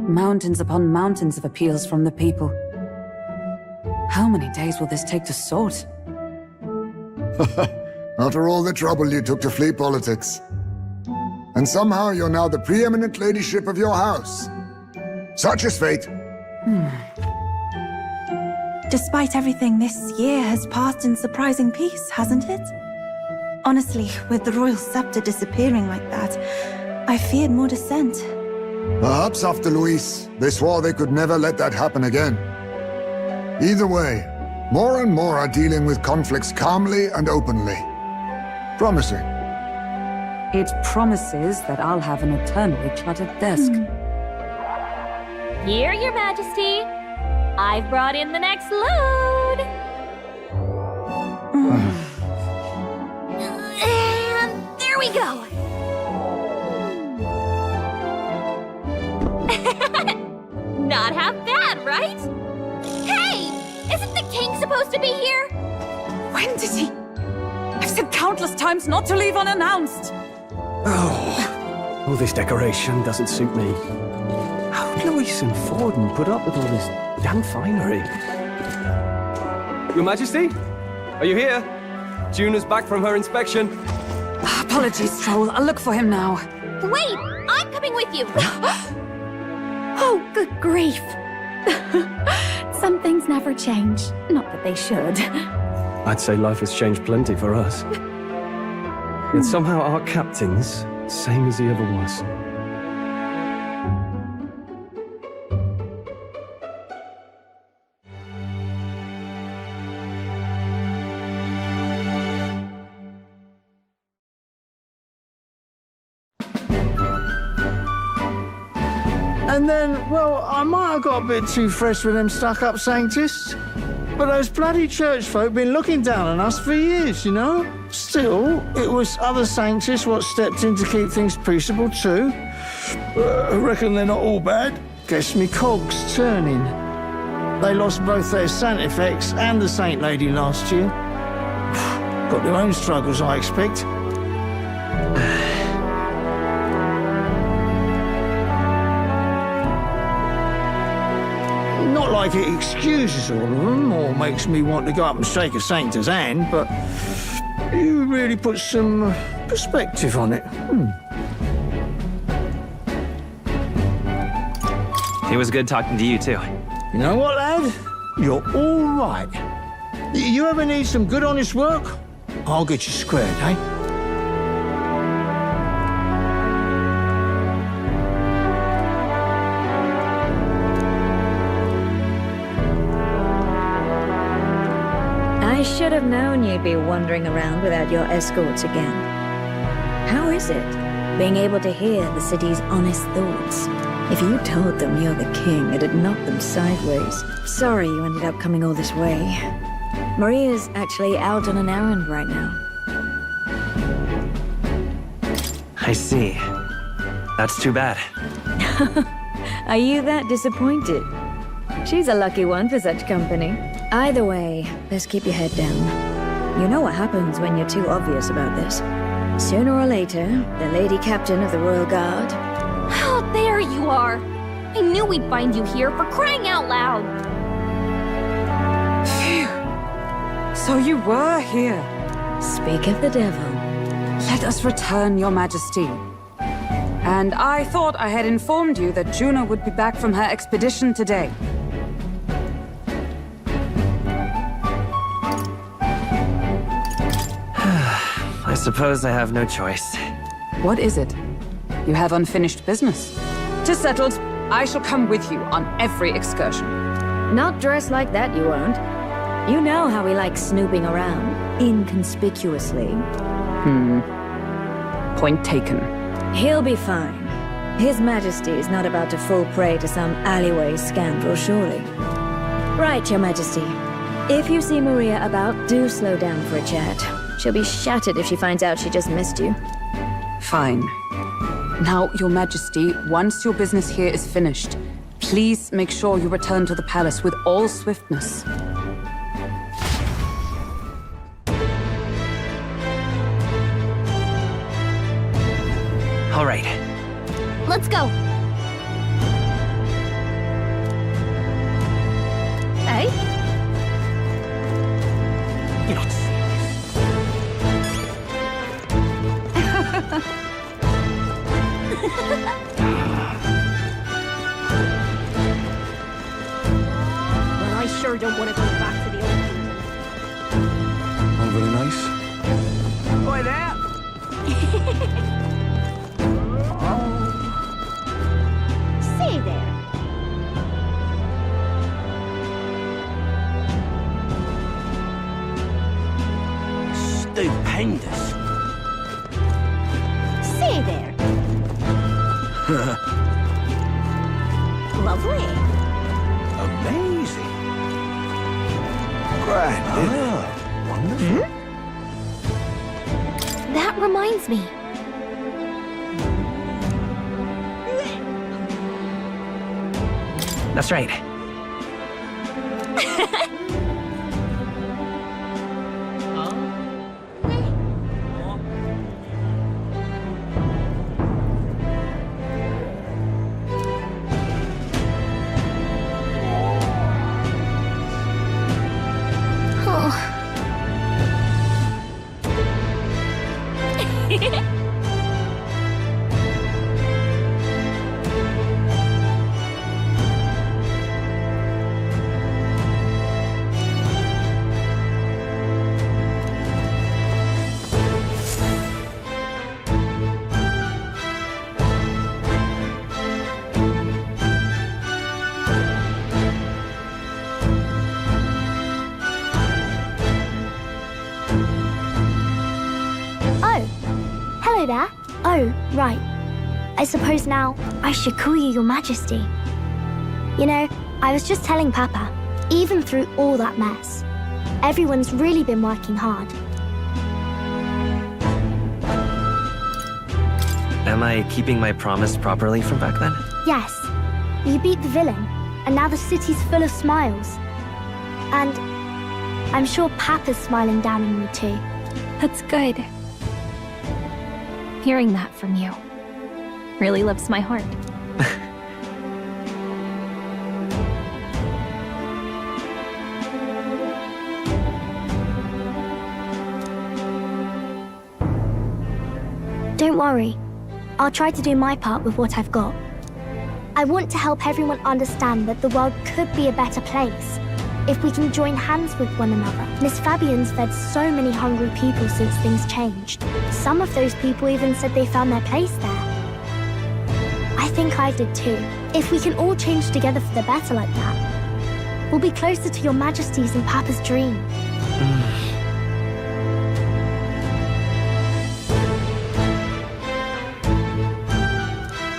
Mountains upon mountains of appeals from the people. How many days will this take to sort? After all the trouble you took to flee politics. And somehow you're now the preeminent ladyship of your house. Such is fate. Despite everything, this year has passed in surprising peace, hasn't it? Honestly, with the royal scepter disappearing like that, I feared more dissent. Perhaps after Luis, they swore they could never let that happen again. Either way, more and more are dealing with conflicts calmly and openly. Promising. It promises that I'll have an eternally cluttered desk. Here, Your Majesty. I've brought in the next load. And there we go. Not half bad, right? Hey! Isn't the king supposed to be here? When did he? I've said countless times not to leave unannounced. Oh, all this decoration doesn't suit me. How would Luis and Forden put up with all this damn finery? Your Majesty? Are you here? Juna's back from her inspection. Apologies, Troll. I'll look for him now. Wait! I'm coming with you! Oh, good grief. Some things never change. Not that they should. I'd say life has changed plenty for us. Yet somehow our captain's same as he ever was. And then, well, I might have got a bit too fresh with them stuck-up Sanctists. But those bloody church folk been looking down on us for years, you know? Still, it was other Sanctists what stepped in to keep things peaceable too. I reckon they're not all bad. Guess me cogs turning. They lost both their Santifex and the Saint Lady last year. Got their own struggles, I expect. Not like it excuses all of them or makes me want to go up and shake a saint's hand, but you really put some perspective on it. It was good talking to you, too. You know what, lad? You're all right. You ever need some good, honest work? I'll get you squared, eh? I should have known you'd be wandering around without your escorts again. How is it, being able to hear the city's honest thoughts? If you told them you're the king, it'd knock them sideways. Sorry you ended up coming all this way. Maria's actually out on an errand right now. I see. That's too bad. Are you that disappointed? She's a lucky one for such company. Either way, best keep your head down. You know what happens when you're too obvious about this. Sooner or later, the Lady Captain of the Royal Guard... Oh, there you are! I knew we'd find you here, for crying out loud! Phew. So you were here. Speak of the devil. Let us return, Your Majesty. And I thought I had informed you that Juna would be back from her expedition today. I suppose I have no choice. What is it? You have unfinished business. 'Tis settled. I shall come with you on every excursion. Not dressed like that, you won't. You know how we like snooping around, inconspicuously. Point taken. He'll be fine. His Majesty is not about to fall prey to some alleyway scoundrel, surely. Right, Your Majesty. If you see Maria about, do slow down for a chat. She'll be shattered if she finds out she just missed you. Fine. Now, Your Majesty, once your business here is finished, please make sure you return to the palace with all swiftness. All right. Let's go! Okay. You're not serious. Well, I sure don't want to go back to the old kingdom. Not very nice. Oi there! Say there. Stupendous. Say there. Lovely. Amazing. Grand. Wonderful. That reminds me. That's right. Hello there. Oh, right. I suppose now I should call you Your Majesty. You know, I was just telling Papa, even through all that mess, everyone's really been working hard. Am I keeping my promise properly from back then? Yes, you beat the villain, and now the city's full of smiles. And I'm sure Papa's smiling down on you too. That's good. Hearing that from you really lifts my heart. Don't worry. I'll try to do my part with what I've got. I want to help everyone understand that the world could be a better place if we can join hands with one another. Miss Fabian's fed so many hungry people since things changed. Some of those people even said they found their place there. I think I did too. If we can all change together for the better like that, we'll be closer to Your Majesty's and Papa's dream.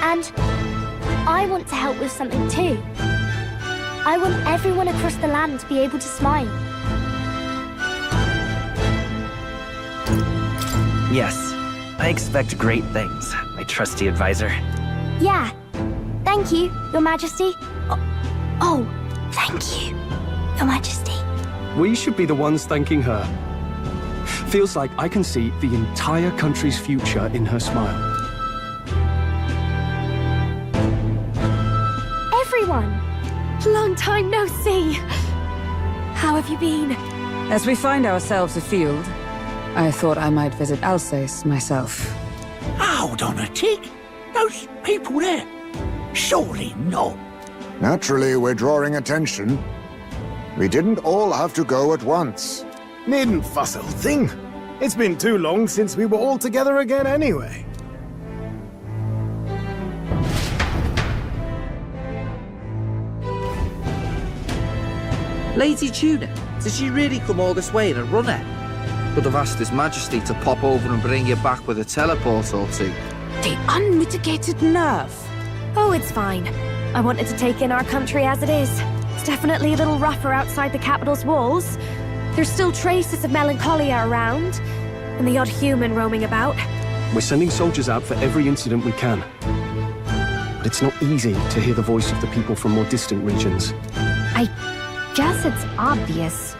And I want to help with something too. I want everyone across the land to be able to smile. Yes. I expect great things, my trusty advisor. Yeah. Thank you, Your Majesty. Oh, thank you, Your Majesty. We should be the ones thanking her. Feels like I can see the entire country's future in her smile. Everyone! Long time no see. How have you been? As we find ourselves afield, I thought I might visit Alsace myself. Hold on a tick. Those people there. Surely not. Naturally, we're drawing attention. We didn't all have to go at once. Needn't fuss, old thing. It's been too long since we were all together again anyway. Lady Tuna, did she really come all this way in a runner? Would have asked His Majesty to pop over and bring you back with a teleport or two. The unmitigated nerve. Oh, it's fine. I wanted to take in our country as it is. It's definitely a little rougher outside the capital's walls. There's still traces of melancholia around, and the odd human roaming about. We're sending soldiers out for every incident we can. But it's not easy to hear the voice of the people from more distant regions. I guess it's obvious.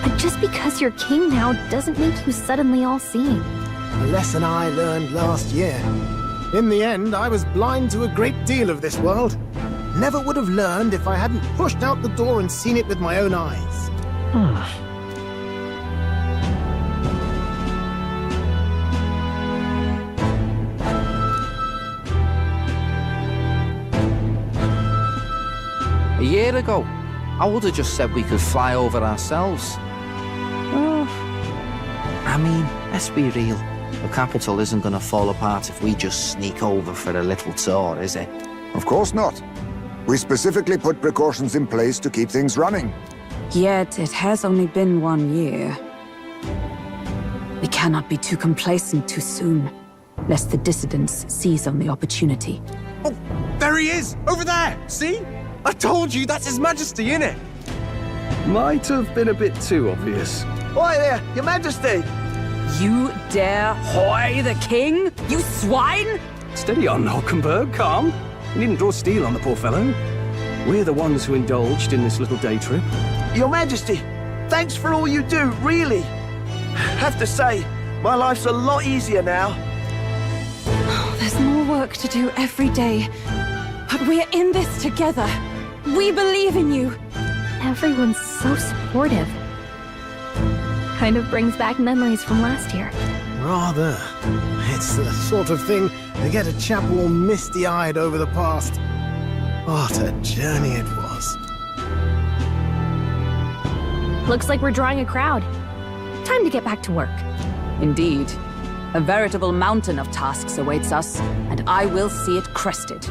But just because you're king now doesn't make you suddenly all-seeing. A lesson I learned last year. In the end, I was blind to a great deal of this world. never would have learned if I hadn't pushed out the door and seen it with my own eyes. A year ago, I would have just said we could fly over ourselves. I mean, let's be real. The capital isn't going to fall apart if we just sneak over for a little tour, is it? Of course not. We specifically put precautions in place to keep things running. Yet it has only been 1 year. We cannot be too complacent too soon, lest the dissidents seize on the opportunity. Oh, there he is! Over there! See? I told you, that's His Majesty, innit? Might have been a bit too obvious. Oi there, Your Majesty! You dare hoy the king? You swine! Steady on, Hockenberg, calm. You needn't draw steel on the poor fellow. We're the ones who indulged in this little day trip. Your Majesty, thanks for all you do, really. Have to say, my life's a lot easier now. There's more work to do every day. But we're in this together. We believe in you. Everyone's so supportive. Kind of brings back memories from last year. Rather. It's the sort of thing to get a chap all misty-eyed over the past. What a journey it was. Looks like we're drawing a crowd. Time to get back to work. Indeed. A veritable mountain of tasks awaits us, and I will see it crested.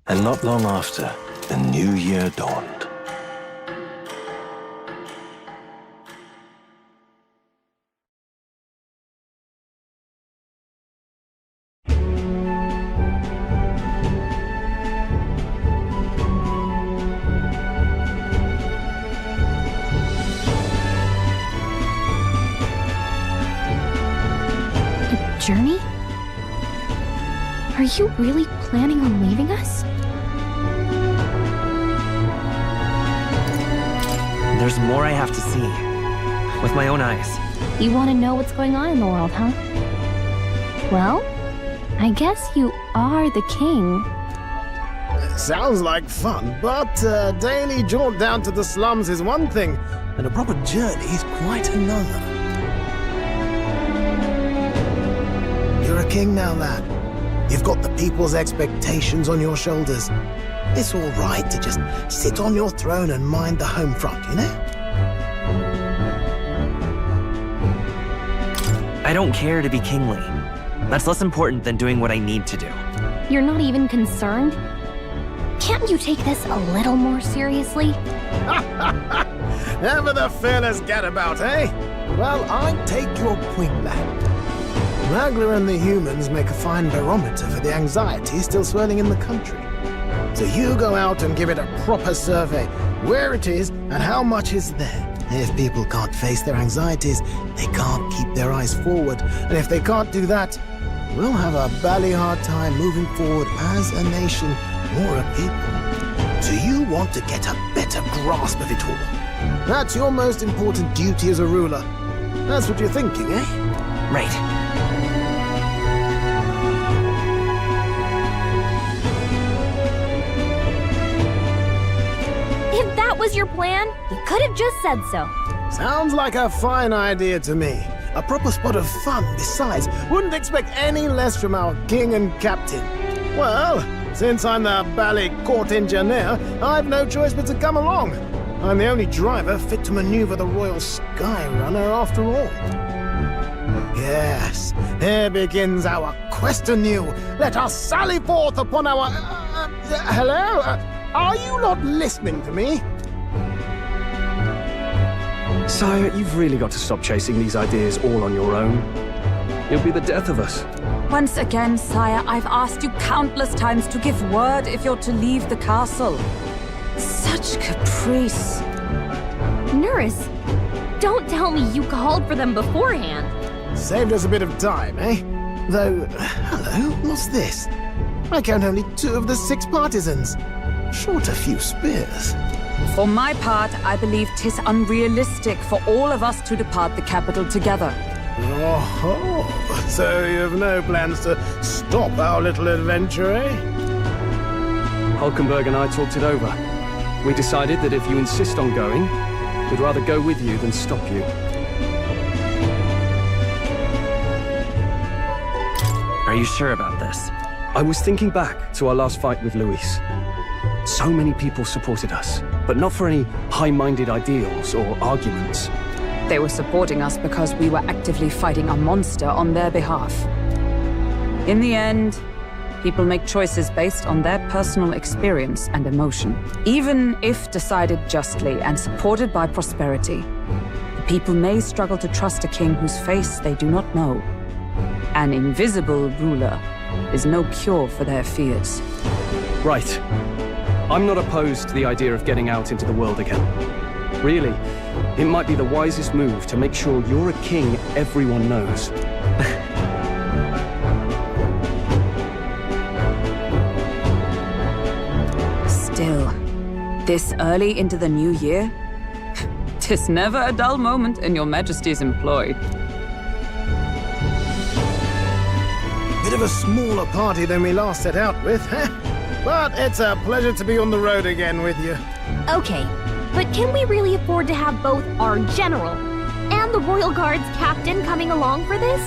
And not long after, the new year dawned. A journey? Are you really planning on leaving us? There's more I have to see. With my own eyes. You want to know what's going on in the world, huh? Well, I guess you are the king. Sounds like fun, but a daily jaunt down to the slums is one thing, and a proper journey is quite another. You're a king now, lad. You've got the people's expectations on your shoulders. It's all right to just sit on your throne and mind the home front, you know? I don't care to be kingly. That's less important than doing what I need to do. You're not even concerned? Can't you take this a little more seriously? Ever the fearless gadabout, eh? Well, I take your point, lad. Magler and the humans make a fine barometer for the anxiety still swirling in the country. So you go out and give it a proper survey, where it is and how much is there. If people can't face their anxieties, they can't keep their eyes forward. And if they can't do that, we'll have a bally hard time moving forward as a nation or a people. So you want to get a better grasp of it all. That's your most important duty as a ruler. That's what you're thinking, eh? Right. If that was your plan, you could have just said so. Sounds like a fine idea to me. A proper spot of fun, besides. Wouldn't expect any less from our king and captain. Well, since I'm the bally court engineer, I've no choice but to come along. I'm the only driver fit to maneuver the Royal Skyrunner after all. Yes, here begins our quest anew. Let us sally forth upon our... hello? Are you not listening to me? Sire, you've really got to stop chasing these ideas all on your own. It'll be the death of us. Once again, sire, I've asked you countless times to give word if you're to leave the castle. Such caprice. Nurse, don't tell me you called for them beforehand. Saved us a bit of time, eh? Though, hello, what's this? I count only 2 of the 6 partisans. Short a few spears. For my part, I believe 'tis unrealistic for all of us to depart the capital together. Oh, so you have no plans to stop our little adventure, eh? Hulkenberg and I talked it over. We decided that if you insist on going, we'd rather go with you than stop you. Are you sure about this? I was thinking back to our last fight with Luis. So many people supported us, but not for any high-minded ideals or arguments. They were supporting us because we were actively fighting a monster on their behalf. In the end, people make choices based on their personal experience and emotion. Even if decided justly and supported by prosperity, the people may struggle to trust a king whose face they do not know. An invisible ruler is no cure for their fears. Right. I'm not opposed to the idea of getting out into the world again. Really, it might be the wisest move to make sure you're a king everyone knows. Still, this early into the new year? 'Tis never a dull moment in your Majesty's employ. Bit of a smaller party than we last set out with, huh? But it's a pleasure to be on the road again with you. Okay, but can we really afford to have both our general and the Royal Guard's captain coming along for this?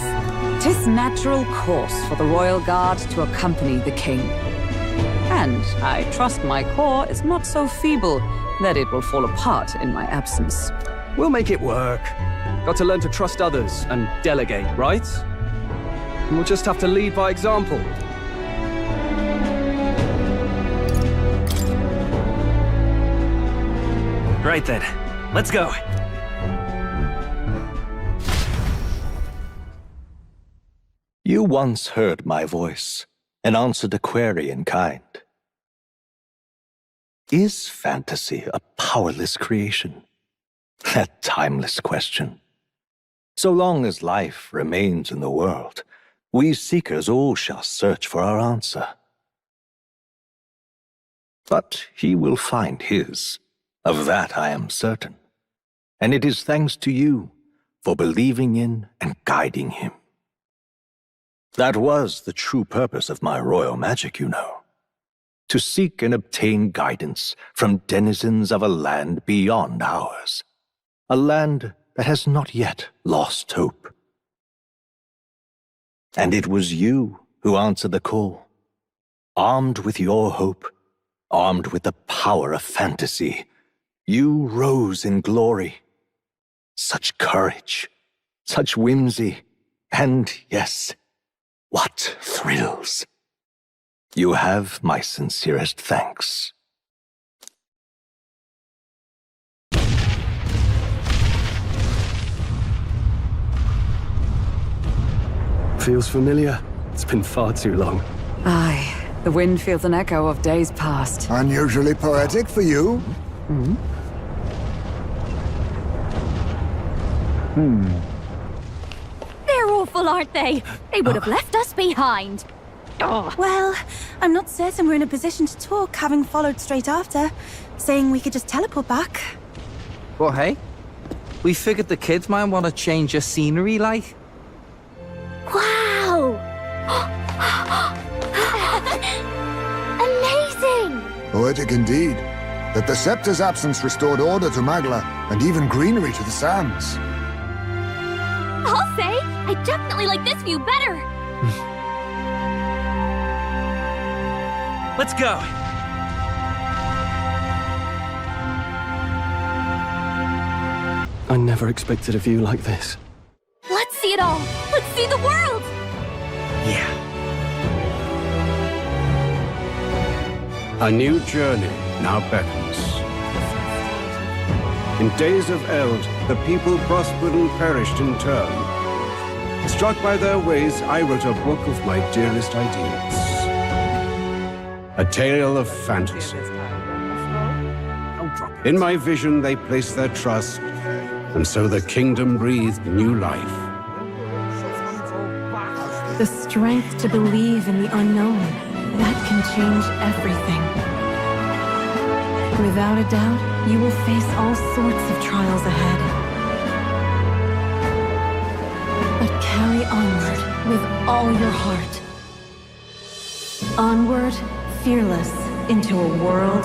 'Tis natural course for the Royal Guard to accompany the king. And I trust my corps is not so feeble that it will fall apart in my absence. We'll make it work. Got to learn to trust others and delegate, right? We'll just have to lead by example. Right then, let's go. You once heard my voice and answered a query in kind. Is fantasy a powerless creation? A timeless question. So long as life remains in the world, we seekers all shall search for our answer. But he will find his. Of that I am certain. And it is thanks to you for believing in and guiding him. That was the true purpose of my royal magic, you know. To seek and obtain guidance from denizens of a land beyond ours. A land that has not yet lost hope. And it was you who answered the call. Armed with your hope, armed with the power of fantasy, you rose in glory. Such courage, such whimsy, and yes, what thrills. You have my sincerest thanks. Feels familiar. It's been far too long. Aye, the wind feels an echo of days past. Unusually poetic for you. They're awful, aren't they? They would have left us behind. Oh. Well, I'm not certain we're in a position to talk, having followed straight after, saying we could just teleport back. Well, hey, we figured the kids might want to change your scenery, like. Wow! Amazing! Poetic indeed. That the scepter's absence restored order to Magla, and even greenery to the sands. I'll say, I definitely like this view better. Let's go. I never expected a view like this. Let's see it all. Let's see the world. Yeah. A new journey now beckons. In days of eld, the people prospered and perished in turn. Struck by their ways, I wrote a book of my dearest ideals. A tale of fantasy. In my vision, they placed their trust, and so the kingdom breathed new life. The strength to believe in the unknown, that can change everything. Without a doubt, you will face all sorts of trials ahead. But carry onward with all your heart. Onward, fearless, into a world